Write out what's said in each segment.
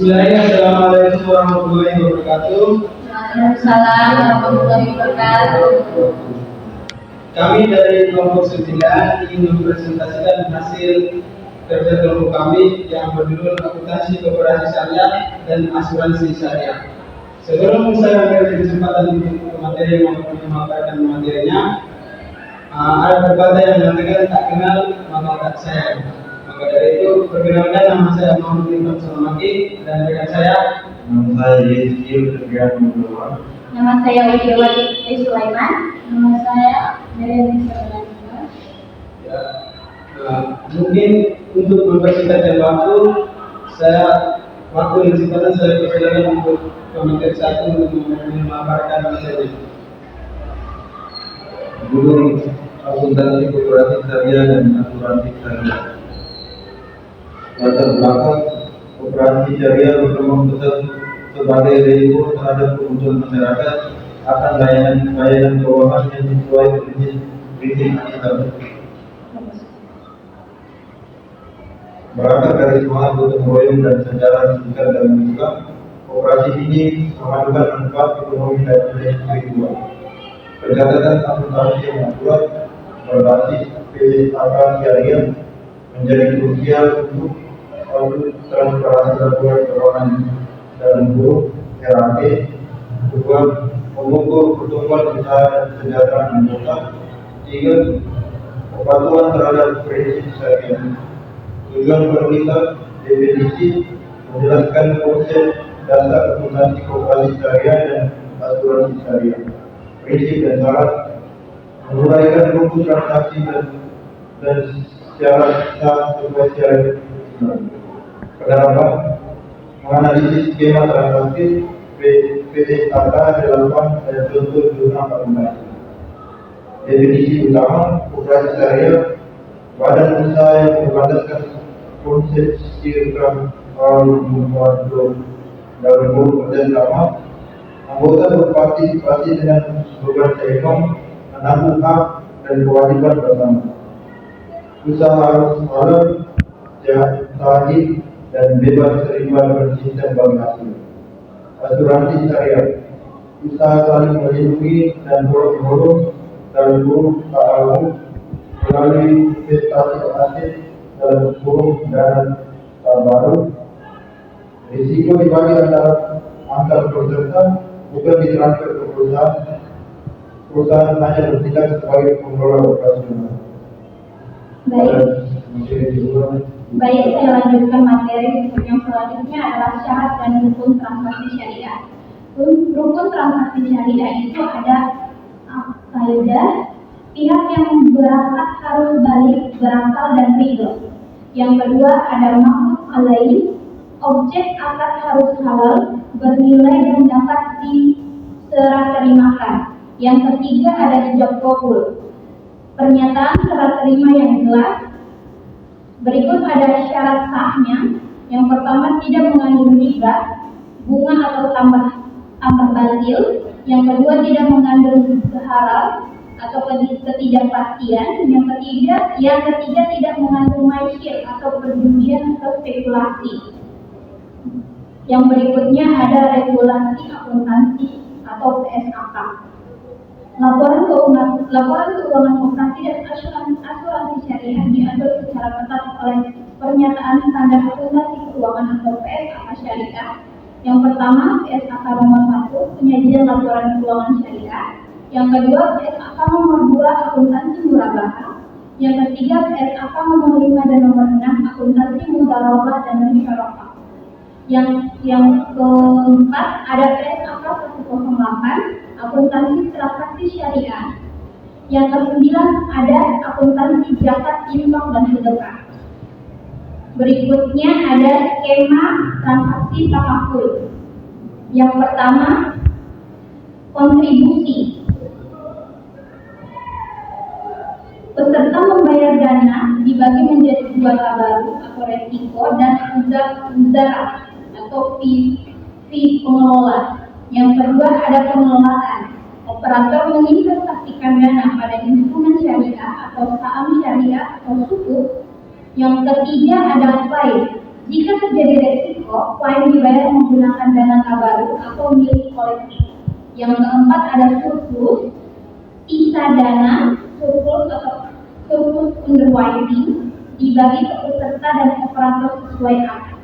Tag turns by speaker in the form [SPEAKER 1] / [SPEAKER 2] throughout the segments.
[SPEAKER 1] Bismillahirrahmanirrahim. Assalamualaikum warahmatullahi wabarakatuh.
[SPEAKER 2] Waalaikumsalam warahmatullahi wabarakatuh.
[SPEAKER 1] Kami dari kelompok 9 ingin mempresentasikan hasil kerja kelompok kami yang berjudul Akuntansi Koperasi Syariah dan Asuransi Syariah. Sebelum saya memberi kesempatan untuk materi maupun memaparkan materinya, ada pepatah yang mengatakan tak kenal maka tak sayang. Maka dari itu, perkenalkan nama saya Muhammad bin Salamaki dan rekan saya.
[SPEAKER 3] Nama saya Yezki Terbian Mudawar.
[SPEAKER 2] Nama saya Widiawati Sulaiman. Nama saya Meriam Sulaiman.
[SPEAKER 1] Ya, mungkin untuk mempersingkat waktu, waktu yang singkatan saya persilakan untuk materi satu untuk memaparkan materi.
[SPEAKER 3] Guru Akuntansi Koperasi Syariah dan Asuransi Syariah. Latar belakang Koperasi Syariah berkembang pesat sebagai resiko terhadap kebutuhan masyarakat akan layanan keuangan yang sesuai prinsip Islam. Berangkat dari semangat gotong royong dan sejarah singkat dalam Islam, koperasi ini mengandungkan manfaat ekonomi dan nilai spiritual. Pencatatan akuntansi yang akurat berbasis PSAK Syariah menjadi krusial untuk transparansi laporan keuangan dalam huruf RAP, kedua mengukur pertumbuhan usaha dan kesejahteraan anggota, tiga kepatuhan terhadap prinsip syariah. Tujuan penulisan definisi menjelaskan konsep dasar akuntansi koperasi syariah dan asuransi syariah, prinsip dan syarat, menguraikan rukun transaksi dan syarat sah sesuai syariat Islam. Penerapan menganalisis skema transaksi PSAK relevan dan contoh jurnal akuntansi. Definisi utama koperasi syariah: badan usaha yang berlandaskan konsep sirkam dalam kerjasama, anggota berpartisipasi dengan beban ekonomi, menanggung hak dan kewajiban bersama. Usaha harus halal, sahih dan bebas terlibat bersistem bagi hasil. Asuransi syariah: usaha saling melindungi dan dorong dalam huruf ta'awun melalui investasi aset dalam huruf dana baru. Risiko dibagi antara antar peserta, bukan ditransfer ke perusahaan. Perusahaan hanya bertindak sebagai pengelola operasional.
[SPEAKER 2] Baik, saya lanjutkan materi. Yang selanjutnya adalah syarat dan rukun transaksi syariah. Rukun transaksi syariah itu ada kaidah pihak yang berangkat harus balik, berakal dan ridho. Yang kedua ada maksud alaih, objek akad harus halal, bernilai dan dapat diserah terimakan. Yang ketiga ada ijab qabul, pernyataan serah terima yang jelas. Berikut ada syarat sahnya. Yang pertama tidak mengandung riba, bunga atau tambah batil. Yang kedua tidak mengandung haram atau ketidakpastian. Yang ketiga tidak mengandung maisir atau perjudian atau spekulasi. Yang berikutnya ada regulasi akuntansi atau PSAK. Laporan keuangan koperasi dan asuransi syariah diatur secara ketat oleh pernyataan standar akuntansi keuangan atau PSAK syariah. Yang pertama PSAK nomor 1 penyajian laporan keuangan syariah. Yang kedua PSAK nomor 2 akuntansi murabahah. Yang ketiga PSAK nomor 5 dan nomor 6 akuntansi mudharabah dan musyarakah. Yang keempat ada PSAK 108 akuntansi transaksi syariah. Yang kesembilan ada akuntansi zakat, infak dan sedekah. Berikutnya ada skema transaksi takaful. Yang pertama kontribusi. Peserta membayar dana dibagi menjadi 2 tabaruk atau resiko dan uzarat atau fee pengelola. Yang kedua ada pengelolaan. Operator menginvestasikan dana pada instrumen syariah atau saham syariah atau sukuk. Yang ketiga ada file. Jika terjadi resiko, selain dibayar menggunakan dana tabaruk atau milik kolektif. Yang keempat ada surplus, sisa dana, surplus atau surplus underwriting dibagi ke peserta dan operator sesuai akad.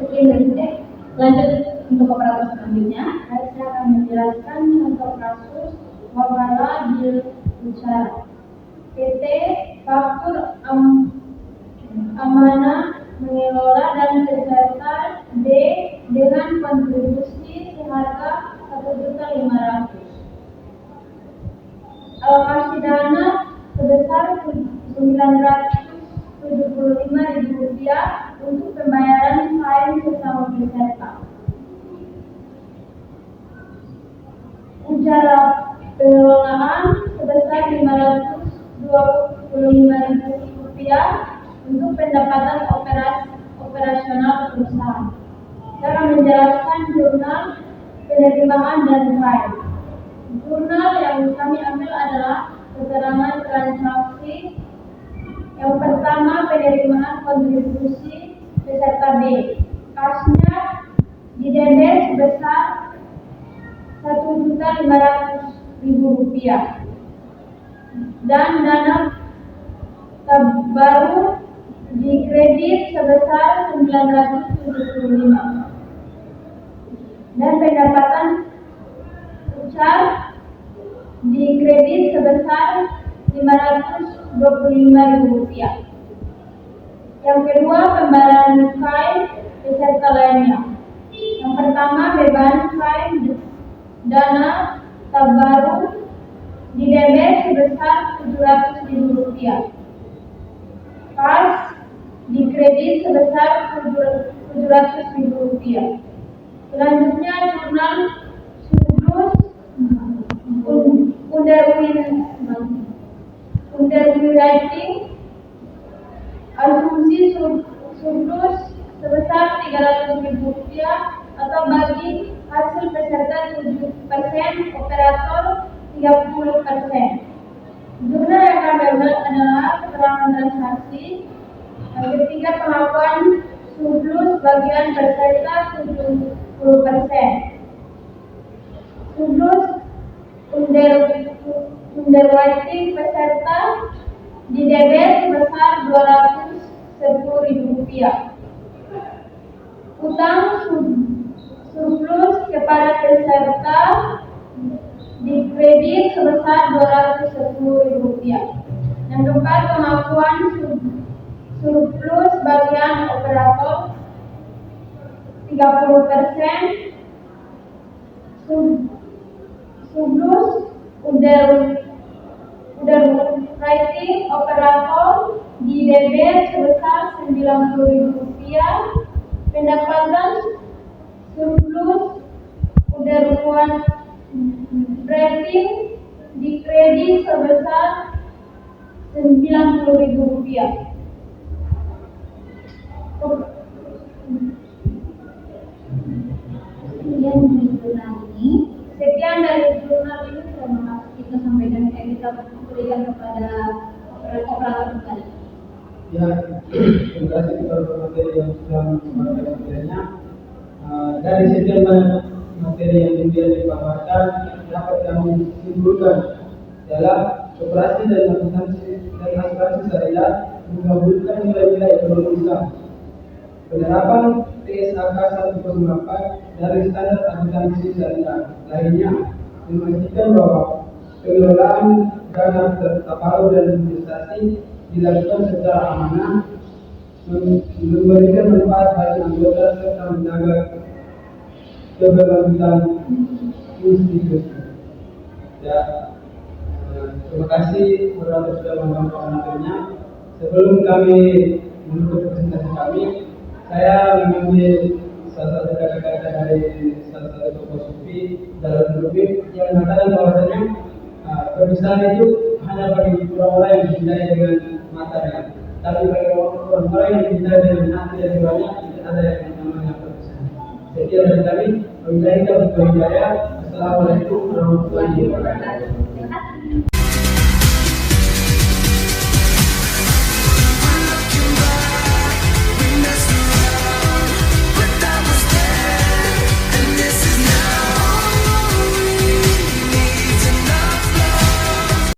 [SPEAKER 2] Sekian dari saya. Lanjut untuk operator selanjutnya. Saya akan menjelaskan contoh kasus wabala bil usaha. PT Faktur Amanah mengelola dan peserta D dengan kontribusi seharga 1.500.000. Alokasi dana sebesar Rp975.000 untuk pembayaran klien sesama peserta. Ujaran pengelolaan sebesar Rp525.000 untuk pendapatan operasional perusahaan. Cara menjelaskan jurnal penerimaan dan file. Jurnal yang kami ambil adalah keterangan transaksi. Yang pertama, penerimaan kontribusi peserta B. Kasnya didebet sebesar Rp1.500.000 dan dana baru dikredit sebesar Rp975 dan pendapatan usaha dikredit sebesar Rp525.000. Yang kedua, pembayaran klien peserta lainnya. Yang pertama, beban klien dana tabaruk didebet sebesar Rp700.000. Kas dikredit sebesar Rp700.000. Selanjutnya, jurnal surplus underwriting. Asumsi surplus sebesar Rp300.000 atau bagi hasil peserta 7%, operator 30%. Jurnal yang kami ambil adalah keterangan transaksi. Yang ketiga, pengakuan surplus bagian peserta 70%. Surplus underwriting peserta didebet sebesar Rp210.000. Utang surplus kepada peserta dikredit sebesar Rp210.000. Yang keempat, pengakuan surplus bagian operator 30%. Surplus underwriting operator didebet sebesar Rp90.000. Pendapatan surplus underwriting dikredit sebesar Rp90.000. Kemudian di jurnal ini, sekian dari jurnal ini sudah kita sampaikan, kita berikan kepada operator kembali.
[SPEAKER 1] Ya, terima kasih kepada materi yang sudah menyampaikan materinya. Dari sekian banyak materi yang kemudian dipaparkan, dapat kami simpulkan dalam operasi dan asuransi syariah menggabungkan nilai-nilai ekonomi Islam. Penerapan TSAK 108 dari standar akuntansi syariah lainnya memastikan bahwa pengelolaan dana tabaruk dan investasi dilakukan secara amanah, memberikan manfaat bagi anggota serta menjaga keberlanjutan institusi. Ya, terima kasih moderator sudah membawakan materinya. Sebelum kami menutup presentasi kami, saya mengambil salah satu kata-kata dari salah satu tokoh sufi dalam Rubik yang mengatakan bahwasanya perpisahan itu hanya bagi orang-orang yang dicintai dengan matanya, tapi bagi orang-orang yang dicintai dengan hati dan jiwanya tidak ada yang namanya perpisahan. Sekian dari kami. Wabillahi taufiq wal hidayah. Assalamualaikum warahmatullahi wabarakatuh.